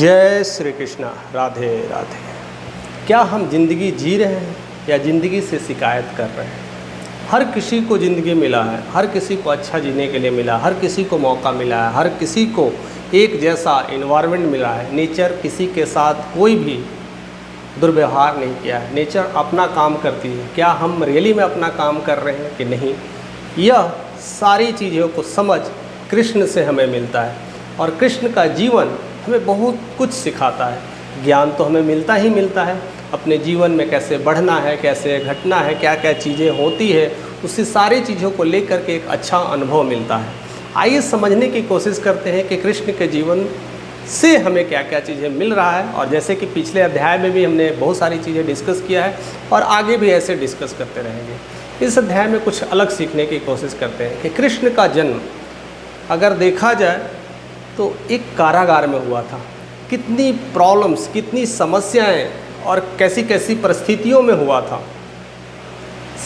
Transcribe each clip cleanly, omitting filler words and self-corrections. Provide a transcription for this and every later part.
जय श्री कृष्णा। राधे राधे। क्या हम ज़िंदगी जी रहे हैं या ज़िंदगी से शिकायत कर रहे हैं? हर किसी को ज़िंदगी मिला है, हर किसी को अच्छा जीने के लिए मिला, हर किसी को मौका मिला है, हर किसी को एक जैसा इन्वायरमेंट मिला है। नेचर किसी के साथ कोई भी दुर्व्यवहार नहीं किया है। नेचर अपना काम करती है। क्या हम रियली में अपना काम कर रहे हैं कि नहीं, यह सारी चीज़ों को समझ कृष्ण से हमें मिलता है। और कृष्ण का जीवन हमें बहुत कुछ सिखाता है। ज्ञान तो हमें मिलता ही मिलता है, अपने जीवन में कैसे बढ़ना है, कैसे घटना है, क्या क्या चीज़ें होती है, उसी सारी चीज़ों को लेकर के एक अच्छा अनुभव मिलता है। आइए समझने की कोशिश करते हैं कि कृष्ण के जीवन से हमें क्या क्या चीज़ें मिल रहा है। और जैसे कि पिछले अध्याय में भी हमने बहुत सारी चीज़ें डिस्कस किया है और आगे भी ऐसे डिस्कस करते रहेंगे। इस अध्याय में कुछ अलग सीखने की कोशिश करते हैं कि कृष्ण का जन्म अगर देखा जाए तो एक कारागार में हुआ था। कितनी प्रॉब्लम्स, कितनी समस्याएं और कैसी कैसी परिस्थितियों में हुआ था।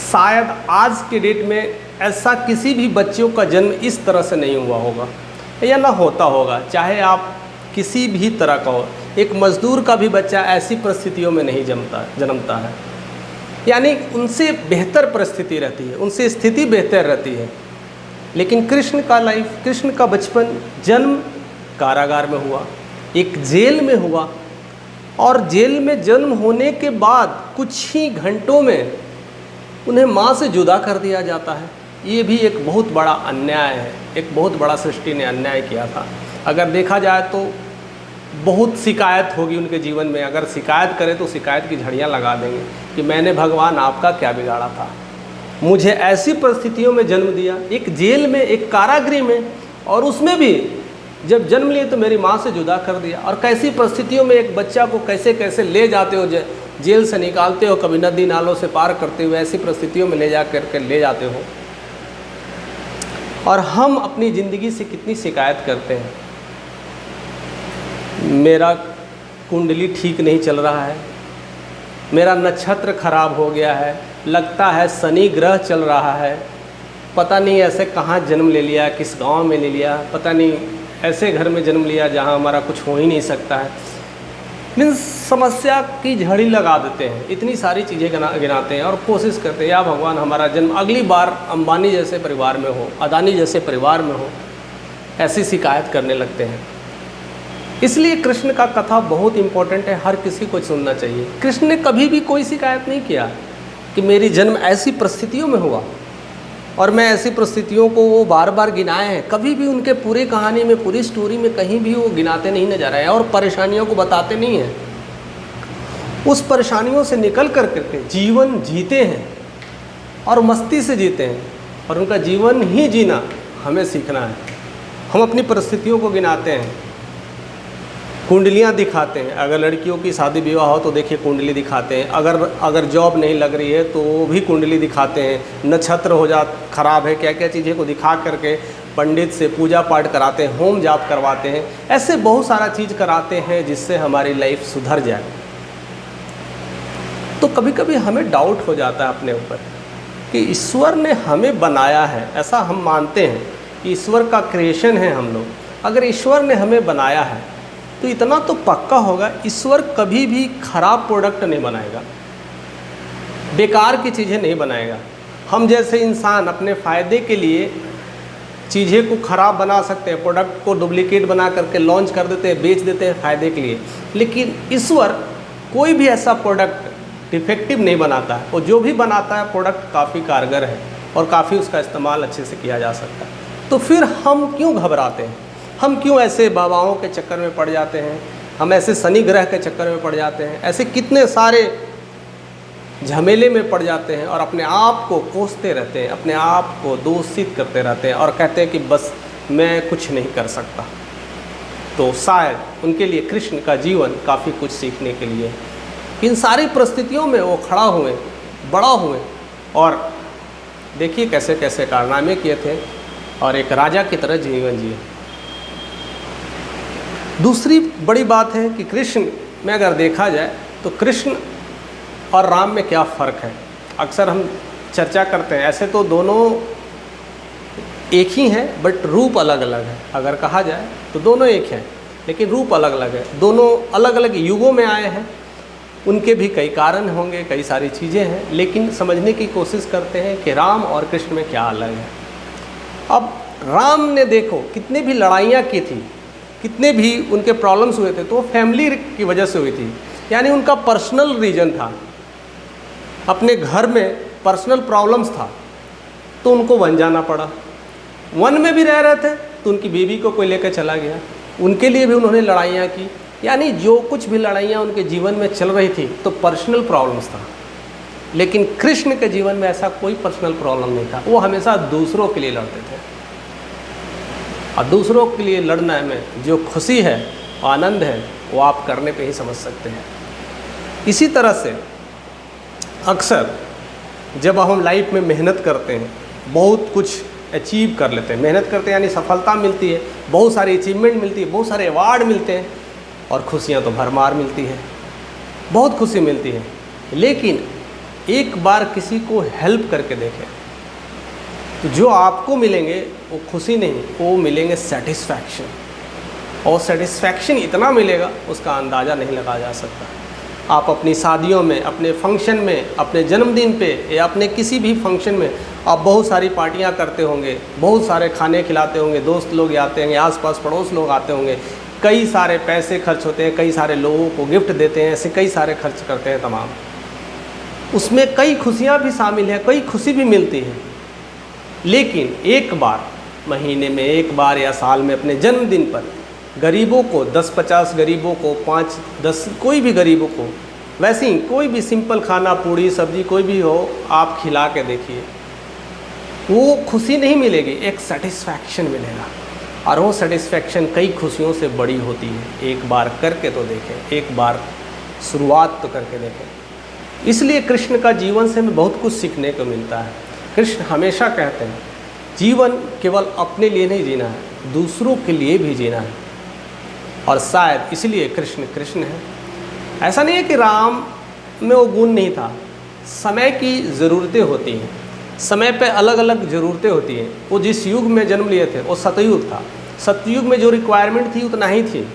शायद आज के डेट में ऐसा किसी भी बच्चों का जन्म इस तरह से नहीं हुआ होगा या ना होता होगा। चाहे आप किसी भी तरह का हो, एक मज़दूर का भी बच्चा ऐसी परिस्थितियों में नहीं जन्मता है। यानी उनसे बेहतर परिस्थिति रहती है, उनसे स्थिति बेहतर रहती है। लेकिन कृष्ण का लाइफ, कृष्ण का बचपन, जन्म कारागार में हुआ, एक जेल में हुआ। और जेल में जन्म होने के बाद कुछ ही घंटों में उन्हें माँ से जुदा कर दिया जाता है। ये भी एक बहुत बड़ा अन्याय है, एक बहुत बड़ा सृष्टि ने अन्याय किया था। अगर देखा जाए तो बहुत शिकायत होगी उनके जीवन में। अगर शिकायत करें तो शिकायत की झड़ियाँ लगा देंगे कि मैंने भगवान आपका क्या बिगाड़ा था, मुझे ऐसी परिस्थितियों में जन्म दिया, एक जेल में, एक कारागृह में, और उसमें भी जब जन्म लिए तो मेरी माँ से जुदा कर दिया। और कैसी परिस्थितियों में एक बच्चा को कैसे कैसे ले जाते हो, जेल से निकालते हो, कभी नदी नालों से पार करते हुए ऐसी परिस्थितियों में ले जाते हो। और हम अपनी ज़िंदगी से कितनी शिकायत करते हैं। मेरा कुंडली ठीक नहीं चल रहा है, मेरा नक्षत्र खराब हो गया है, लगता है शनि ग्रह चल रहा है, पता नहीं ऐसे कहाँ जन्म ले लिया, किस गांव में ले लिया, पता नहीं ऐसे घर में जन्म लिया जहाँ हमारा कुछ हो ही नहीं सकता है। मीन्स समस्या की झड़ी लगा देते हैं, इतनी सारी चीज़ें गिनाते हैं और कोशिश करते हैं या भगवान हमारा जन्म अगली बार अंबानी जैसे परिवार में हो, अदानी जैसे परिवार में हो। ऐसी शिकायत करने लगते हैं। इसलिए कृष्ण का कथा बहुत इम्पोर्टेंट है, हर किसी को सुनना चाहिए। कृष्ण ने कभी भी कोई शिकायत नहीं किया कि मेरी जन्म ऐसी परिस्थितियों में हुआ और मैं ऐसी परिस्थितियों को वो बार बार गिनाए हैं। कभी भी उनके पूरी कहानी में, पूरी स्टोरी में कहीं भी वो गिनाते नहीं नजर आए और परेशानियों को बताते नहीं हैं। उस परेशानियों से निकल कर करके जीवन जीते हैं और मस्ती से जीते हैं। और उनका जीवन ही जीना हमें सीखना है। हम अपनी परिस्थितियों को गिनाते हैं, कुंडलियाँ दिखाते हैं। अगर लड़कियों की शादी विवाह हो तो देखिए कुंडली दिखाते हैं। अगर जॉब नहीं लग रही है तो वो भी कुंडली दिखाते हैं। नक्षत्र खराब है, क्या क्या चीज़ें को दिखा करके पंडित से पूजा पाठ कराते हैं, होम जाप करवाते हैं। ऐसे बहुत सारा चीज़ कराते हैं जिससे हमारी लाइफ सुधर जाए। तो कभी कभी हमें डाउट हो जाता है अपने ऊपर कि ईश्वर ने हमें बनाया है, ऐसा हम मानते हैं कि ईश्वर का क्रिएशन है हम लोग। अगर ईश्वर ने हमें बनाया है तो इतना तो पक्का होगा, ईश्वर कभी भी खराब प्रोडक्ट नहीं बनाएगा, बेकार की चीज़ें नहीं बनाएगा। हम जैसे इंसान अपने फ़ायदे के लिए चीज़ें को ख़राब बना सकते हैं, प्रोडक्ट को डुप्लीकेट बना करके लॉन्च कर देते हैं, बेच देते हैं फ़ायदे के लिए। लेकिन ईश्वर कोई भी ऐसा प्रोडक्ट डिफेक्टिव नहीं बनाता है। और जो भी बनाता है प्रोडक्ट काफ़ी कारगर है और काफ़ी उसका इस्तेमाल अच्छे से किया जा सकता है। तो फिर हम क्यों घबराते हैं, हम क्यों ऐसे बाबाओं के चक्कर में पड़ जाते हैं, हम ऐसे शनि ग्रह के चक्कर में पड़ जाते हैं, ऐसे कितने सारे झमेले में पड़ जाते हैं और अपने आप को कोसते रहते हैं, अपने आप को दोषित करते रहते हैं और कहते हैं कि बस मैं कुछ नहीं कर सकता। तो शायद उनके लिए कृष्ण का जीवन काफ़ी कुछ सीखने के लिए। इन सारी परिस्थितियों में वो खड़ा हुए, बड़ा हुए और देखिए कैसे कैसे कारनामे किए थे और एक राजा की तरह जीवन जिए। दूसरी बड़ी बात है कि कृष्ण में अगर देखा जाए तो कृष्ण और राम में क्या फ़र्क है। अक्सर हम चर्चा करते हैं, ऐसे तो दोनों एक ही हैं बट रूप अलग अलग है। अगर कहा जाए तो दोनों एक हैं, लेकिन रूप अलग अलग है। दोनों अलग अलग युगों में आए हैं, उनके भी कई कारण होंगे, कई सारी चीज़ें हैं, लेकिन समझने की कोशिश करते हैं कि राम और कृष्ण में क्या अलग है। अब राम ने देखो कितने भी लड़ाइयाँ की थी, कितने भी उनके प्रॉब्लम्स हुए थे, तो वो फैमिली की वजह से हुई थी, यानी उनका पर्सनल रीजन था, अपने घर में पर्सनल प्रॉब्लम्स था, तो उनको वन जाना पड़ा। वन में भी रह रहे थे तो उनकी बीवी को कोई लेकर चला गया, उनके लिए भी उन्होंने लड़ाइयाँ की, यानी जो कुछ भी लड़ाइयाँ उनके जीवन में चल रही थी तो पर्सनल प्रॉब्लम्स था। लेकिन कृष्ण के जीवन में ऐसा कोई पर्सनल प्रॉब्लम नहीं था, वो हमेशा दूसरों के लिए लड़ते थे, और दूसरों के लिए लड़ने में जो खुशी है, आनंद है, वो आप करने पे ही समझ सकते हैं। इसी तरह से अक्सर जब हम लाइफ में मेहनत करते हैं, बहुत कुछ अचीव कर लेते हैं, मेहनत करते हैं यानी सफलता मिलती है, बहुत सारी अचीवमेंट मिलती है, बहुत सारे अवार्ड मिलते हैं, और खुशियाँ तो भरमार मिलती है, बहुत खुशी मिलती है। लेकिन एक बार किसी को हेल्प करके देखें तो जो आपको मिलेंगे वो खुशी नहीं, वो मिलेंगे सेटिस्फैक्शन, और सेटिस्फैक्शन इतना मिलेगा उसका अंदाज़ा नहीं लगाया जा सकता। आप अपनी शादियों में, अपने फंक्शन में, अपने जन्मदिन पे या अपने किसी भी फंक्शन में आप बहुत सारी पार्टियां करते होंगे, बहुत सारे खाने खिलाते होंगे, दोस्त लोग आते होंगे, आसपास पड़ोस लोग आते होंगे, कई सारे पैसे खर्च होते हैं, कई सारे लोगों को गिफ्ट देते हैं, ऐसे कई सारे खर्च करते हैं तमाम। उसमें कई खुशियाँ भी शामिल हैं, कई खुशी भी मिलती है। लेकिन एक बार महीने में, एक बार या साल में अपने जन्मदिन पर गरीबों को, 10-50 गरीबों को, 5-10 कोई भी गरीबों को, वैसे ही कोई भी सिंपल खाना, पूड़ी सब्जी कोई भी हो, आप खिला के देखिए, वो खुशी नहीं मिलेगी, एक सेटिस्फैक्शन मिलेगा, और वो सेटिस्फैक्शन कई खुशियों से बड़ी होती है। एक बार करके तो देखें, एक बार शुरुआत तो करके देखें। इसलिए कृष्ण का जीवन से हमें बहुत कुछ सीखने को मिलता है। कृष्ण हमेशा कहते हैं जीवन केवल अपने लिए नहीं जीना है, दूसरों के लिए भी जीना है, और शायद इसलिए कृष्ण कृष्ण है। ऐसा नहीं है कि राम में वो गुण नहीं था, समय की ज़रूरतें होती हैं, समय पे अलग अलग ज़रूरतें होती हैं। वो जिस युग में जन्म लिए थे वो सतयुग था, सतयुग में जो रिक्वायरमेंट थी उतना ही थी,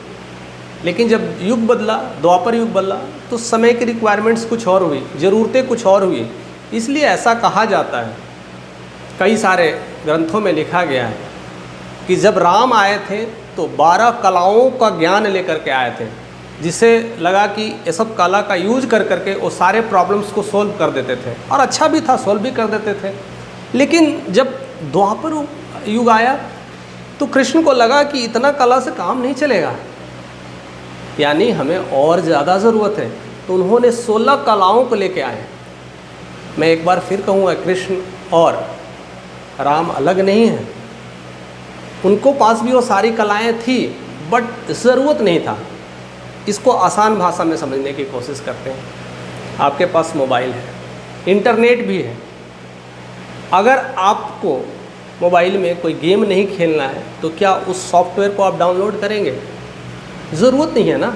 लेकिन जब युग बदला, द्वापर युग बदला, तो समय की रिक्वायरमेंट्स कुछ और हुई, ज़रूरतें कुछ और हुई। इसलिए ऐसा कहा जाता है, कई सारे ग्रंथों में लिखा गया है कि जब राम आए थे तो 12 कलाओं का ज्ञान लेकर के आए थे, जिसे लगा कि ये सब कला का यूज कर करके वो सारे प्रॉब्लम्स को सोल्व कर देते थे, और अच्छा भी था, सोल्व भी कर देते थे। लेकिन जब द्वापर युग आया तो कृष्ण को लगा कि इतना कला से काम नहीं चलेगा, यानी हमें और ज़्यादा ज़रूरत है, तो उन्होंने 16 कलाओं को लेके आए। मैं एक बार फिर कहूँगा, कृष्ण और राम अलग नहीं हैं, उनको पास भी वो सारी कलाएं थी, बट ज़रूरत नहीं था। इसको आसान भाषा में समझने की कोशिश करते हैं। आपके पास मोबाइल है, इंटरनेट भी है, अगर आपको मोबाइल में कोई गेम नहीं खेलना है तो क्या उस सॉफ्टवेयर को आप डाउनलोड करेंगे? ज़रूरत नहीं है ना।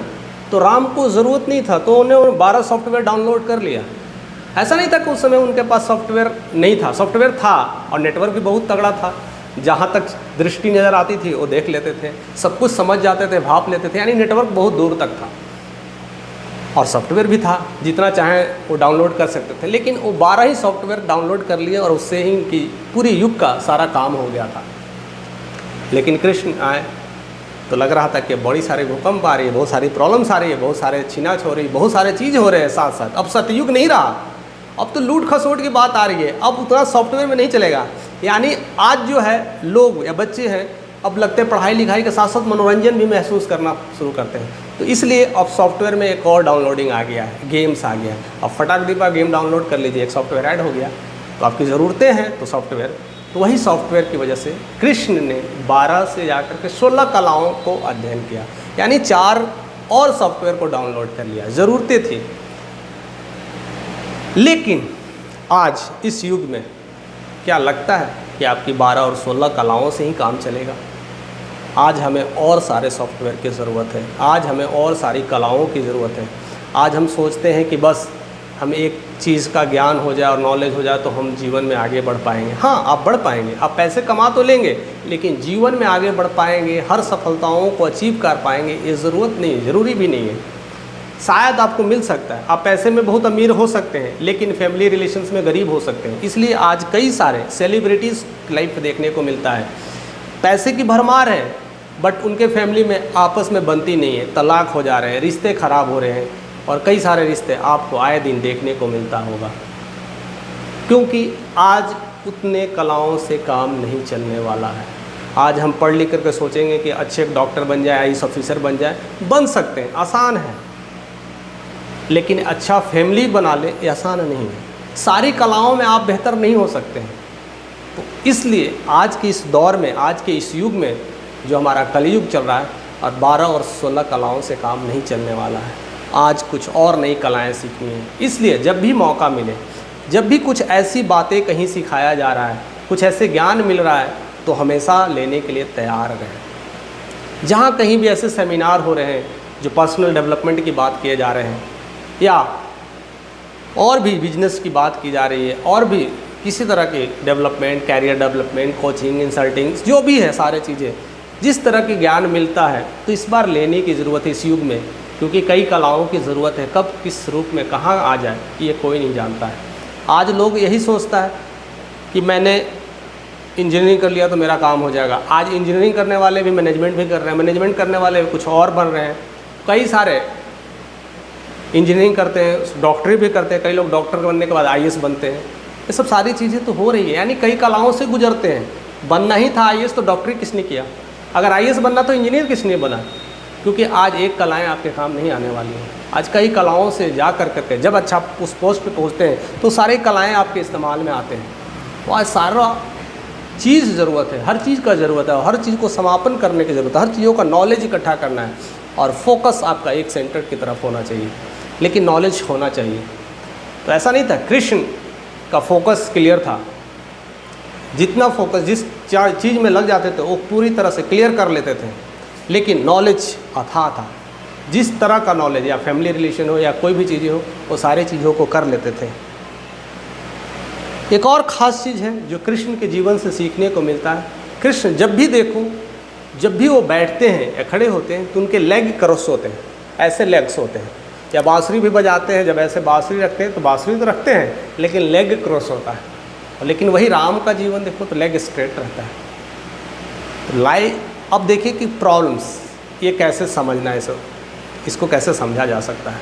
तो राम को ज़रूरत नहीं था, तो उन्होंने 12 सॉफ्टवेयर डाउनलोड कर लिया। ऐसा नहीं था कि उस समय उनके पास सॉफ्टवेयर नहीं था, सॉफ्टवेयर था, और नेटवर्क भी बहुत तगड़ा था, जहाँ तक दृष्टि नज़र आती थी वो देख लेते थे, सब कुछ समझ जाते थे, भाप लेते थे, यानी नेटवर्क बहुत दूर तक था, और सॉफ्टवेयर भी था, जितना चाहें वो डाउनलोड कर सकते थे। लेकिन वो 12 ही सॉफ्टवेयर डाउनलोड कर लिए और उससे ही उनकी पूरी युग का सारा काम हो गया था। लेकिन कृष्ण आए तो लग रहा था कि बड़ी सारे भूकंप आ रही है, बहुत सारी प्रॉब्लम्स आ रही है, बहुत सारे छीनाछ हो रही, बहुत सारे चीज़ हो रहे हैं साथ साथ। अब सतयुग नहीं रहा, अब तो लूट खसोट की बात आ रही है, अब उतना सॉफ्टवेयर में नहीं चलेगा। यानी आज जो है लोग या बच्चे हैं, अब लगते हैं पढ़ाई लिखाई के साथ साथ मनोरंजन भी महसूस करना शुरू करते हैं, तो इसलिए अब सॉफ्टवेयर में एक और डाउनलोडिंग आ गया है, गेम्स आ गया। अब फटाक दीपा गेम डाउनलोड कर लीजिए, एक सॉफ्टवेयर ऐड हो गया, तो आपकी ज़रूरतें हैं तो सॉफ्टवेयर, तो वही सॉफ्टवेयर की वजह से कृष्ण ने 12 से जाकर के 16 कलाओं को अध्ययन किया, यानी 4 और सॉफ्टवेयर को डाउनलोड कर लिया, ज़रूरतें थी। लेकिन आज इस युग में क्या लगता है कि आपकी 12 और 16 कलाओं से ही काम चलेगा? आज हमें और सारे सॉफ्टवेयर की ज़रूरत है, आज हमें और सारी कलाओं की ज़रूरत है। आज हम सोचते हैं कि बस हम एक चीज़ का ज्ञान हो जाए और नॉलेज हो जाए तो हम जीवन में आगे बढ़ पाएंगे। हाँ, आप बढ़ पाएंगे, आप पैसे कमा तो लेंगे, लेकिन जीवन में आगे बढ़ पाएंगे, हर सफलताओं को अचीव कर पाएंगे, ये ज़रूरत नहीं है, ज़रूरी भी नहीं है। शायद आपको मिल सकता है, आप पैसे में बहुत अमीर हो सकते हैं, लेकिन फैमिली रिलेशंस में गरीब हो सकते हैं। इसलिए आज कई सारे सेलिब्रिटीज़ लाइफ देखने को मिलता है, पैसे की भरमार है, बट उनके फैमिली में आपस में बनती नहीं है, तलाक हो जा रहे हैं, रिश्ते ख़राब हो रहे हैं, और कई सारे रिश्ते आपको आए दिन देखने को मिलता होगा, क्योंकि आज उतने कलाओं से काम नहीं चलने वाला है। आज हम पढ़ लिख करके सोचेंगे कि अच्छे एक डॉक्टर बन जाए, आईएएस ऑफिसर बन जाए, बन सकते हैं, आसान है, लेकिन अच्छा फैमिली बना ले ये आसान नहीं है। सारी कलाओं में आप बेहतर नहीं हो सकते हैं। तो इसलिए आज के इस दौर में, आज के इस युग में जो हमारा कलयुग चल रहा है, और 12 और 16 कलाओं से काम नहीं चलने वाला है। आज कुछ और नई कलाएं सीखनी है। इसलिए जब भी मौका मिले, जब भी कुछ ऐसी बातें कहीं सिखाया जा रहा है, कुछ ऐसे ज्ञान मिल रहा है, तो हमेशा लेने के लिए तैयार रहें। जहाँ कहीं भी ऐसे सेमिनार हो रहे हैं जो पर्सनल डेवलपमेंट की बात किए जा रहे हैं, या और भी बिजनेस की बात की जा रही है, और भी किसी तरह के development, career development, coaching, insulting, जो भी है सारे चीज़ें, जिस तरह की ज्ञान मिलता है तो इस बार लेने की ज़रूरत है इस युग में, क्योंकि कई कलाओं की ज़रूरत है। कब किस रूप में कहाँ आ जाए ये कोई नहीं जानता है। आज लोग यही सोचता है कि मैंने इंजीनियरिंग कर लिया तो मेरा काम हो जाएगा। आज इंजीनियरिंग करने वाले भी मैनेजमेंट भी कर रहे हैं, मैनेजमेंट करने वाले कुछ और बन रहे हैं, कई सारे इंजीनियरिंग करते हैं, डॉक्टरी भी करते हैं, कई लोग डॉक्टर बनने के बाद आईएएस बनते हैं। ये सब सारी चीज़ें तो हो रही है, यानी कई कलाओं से गुजरते हैं। बनना ही था आईएएस तो डॉक्टरी किसने किया, अगर आईएएस बनना तो इंजीनियर किसने बना, क्योंकि आज एक कलाएं आपके काम नहीं आने वाली हैं। आज कई कलाओं से जा कर करके जब अच्छा उस पोस्ट पे पहुंचते हैं तो सारी कलाएं आपके इस्तेमाल में आते हैं। तो आज सारा चीज़ ज़रूरत है, हर चीज़ का ज़रूरत है, हर चीज़ को समापन करने की ज़रूरत है, हर चीज़ों का नॉलेज इकट्ठा करना है, और फोकस आपका एक सेंटर की तरफ होना चाहिए, लेकिन नॉलेज होना चाहिए। तो ऐसा नहीं था, कृष्ण का फोकस क्लियर था, जितना फोकस जिस चीज़ में लग जाते थे वो पूरी तरह से क्लियर कर लेते थे, लेकिन नॉलेज अथाह था। जिस तरह का नॉलेज, या फैमिली रिलेशन हो या कोई भी चीज़ें हो, वो सारी चीज़ों को कर लेते थे। एक और ख़ास चीज़ है जो कृष्ण के जीवन से सीखने को मिलता है। कृष्ण जब भी देखो, जब भी वो बैठते हैं या खड़े होते हैं तो उनके लेग क्रॉस होते हैं, ऐसे लेग्स होते हैं। या बांसुरी भी बजाते हैं, जब ऐसे बांसुरी रखते हैं तो बांसुरी तो रखते हैं, लेकिन लेग क्रॉस होता है। लेकिन वही राम का जीवन देखो तो लेग स्ट्रेट रहता है। तो अब देखिए कि प्रॉब्लम्स ये कैसे समझना है, इसको कैसे समझा जा सकता है।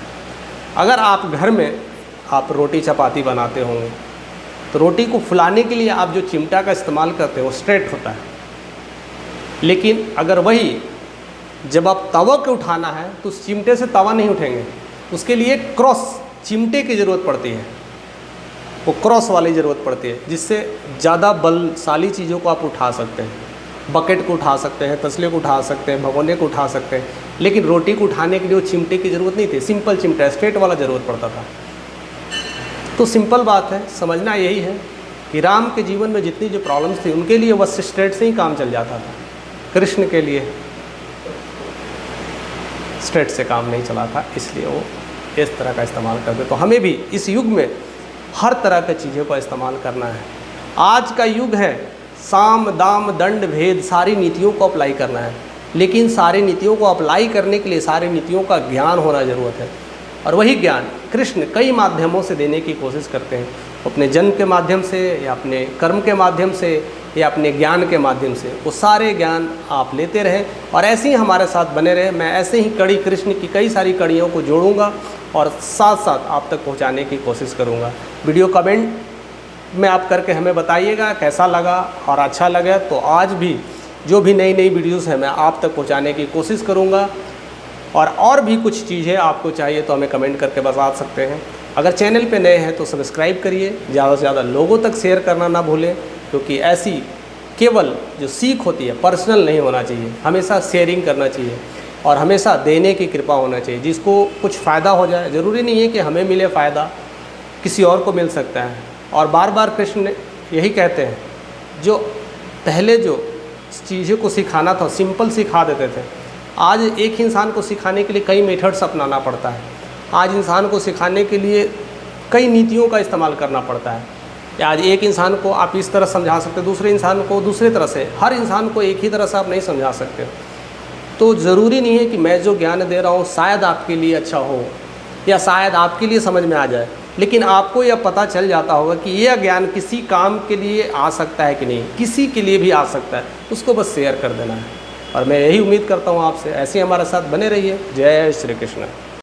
अगर आप घर में आप रोटी चपाती बनाते होंगे तो रोटी को फुलाने के लिए आप जो चिमटा का इस्तेमाल करते हैं वो स्ट्रेट होता है, लेकिन अगर वही जब आप तवा को उठाना है तो उस चिमटे से तवा नहीं उठेंगे, उसके लिए क्रॉस चिमटे की ज़रूरत पड़ती है, वो क्रॉस वाली ज़रूरत पड़ती है, जिससे ज़्यादा बलशाली चीज़ों को आप उठा सकते हैं। बकेट को उठा सकते हैं, तसले को उठा सकते हैं, भगोने को उठा सकते हैं, लेकिन रोटी को उठाने के लिए वो चिमटे की ज़रूरत नहीं थी, सिंपल चिमटा स्ट्रेट वाला ज़रूरत पड़ता था। तो सिंपल बात है, समझना यही है कि राम के जीवन में जितनी जो प्रॉब्लम्स थी उनके लिए बस स्ट्रेट से ही काम चल जाता था, कृष्ण के लिए स्ट्रेट से काम नहीं चला था, इसलिए वो इस तरह का इस्तेमाल करते। तो हमें भी इस युग में हर तरह की चीज़ों का इस्तेमाल करना है। आज का युग है साम दाम दंड भेद, सारी नीतियों को अप्लाई करना है, लेकिन सारी नीतियों को अप्लाई करने के लिए सारी नीतियों का ज्ञान होना ज़रूरत है। और वही ज्ञान कृष्ण कई माध्यमों से देने की कोशिश करते हैं, अपने जन्म के माध्यम से, या अपने कर्म के माध्यम से, या अपने ज्ञान के माध्यम से। वो सारे ज्ञान आप लेते रहें और ऐसे ही हमारे साथ बने रहें। मैं ऐसे ही कड़ी कृष्ण की कई सारी कड़ियों को जोड़ूंगा और साथ साथ आप तक पहुंचाने की कोशिश करूंगा। वीडियो कमेंट में आप करके हमें बताइएगा कैसा लगा, और अच्छा लगा तो आज भी जो भी नई नई वीडियोस हैं मैं आप तक पहुंचाने की कोशिश करूंगा। और भी कुछ चीज़ें आपको चाहिए तो हमें कमेंट करके बता सकते हैं। अगर चैनल पे नए हैं तो सब्सक्राइब करिए, ज़्यादा से ज़्यादा लोगों तक शेयर करना ना भूलें, क्योंकि ऐसी केवल जो सीख होती है पर्सनल नहीं होना चाहिए, हमेशा शेयरिंग करना चाहिए और हमेशा देने की कृपा होना चाहिए। जिसको कुछ फ़ायदा हो जाए, ज़रूरी नहीं है कि हमें मिले फ़ायदा, किसी और को मिल सकता है। और बार बार कृष्ण यही कहते हैं, जो पहले जो चीज़ों को सिखाना था सिंपल सिखा देते थे, आज एक इंसान को सिखाने के लिए कई मेथड्स अपनाना पड़ता है। आज इंसान को सिखाने के लिए कई नीतियों का इस्तेमाल करना पड़ता है। या आज एक इंसान को आप इस तरह समझा सकते हो, दूसरे इंसान को दूसरी तरह से, हर इंसान को एक ही तरह से आप नहीं समझा सकते। तो ज़रूरी नहीं है कि मैं जो ज्ञान दे रहा हूँ शायद आपके लिए अच्छा हो या शायद आपके लिए समझ में आ जाए, लेकिन आपको यह पता चल जाता होगा कि यह ज्ञान किसी काम के लिए आ सकता है कि नहीं, किसी के लिए भी आ सकता है, उसको बस शेयर कर देना है। और मैं यही उम्मीद करता हूँ आपसे, ऐसे ही हमारे साथ बने रहिए। जय श्री कृष्ण।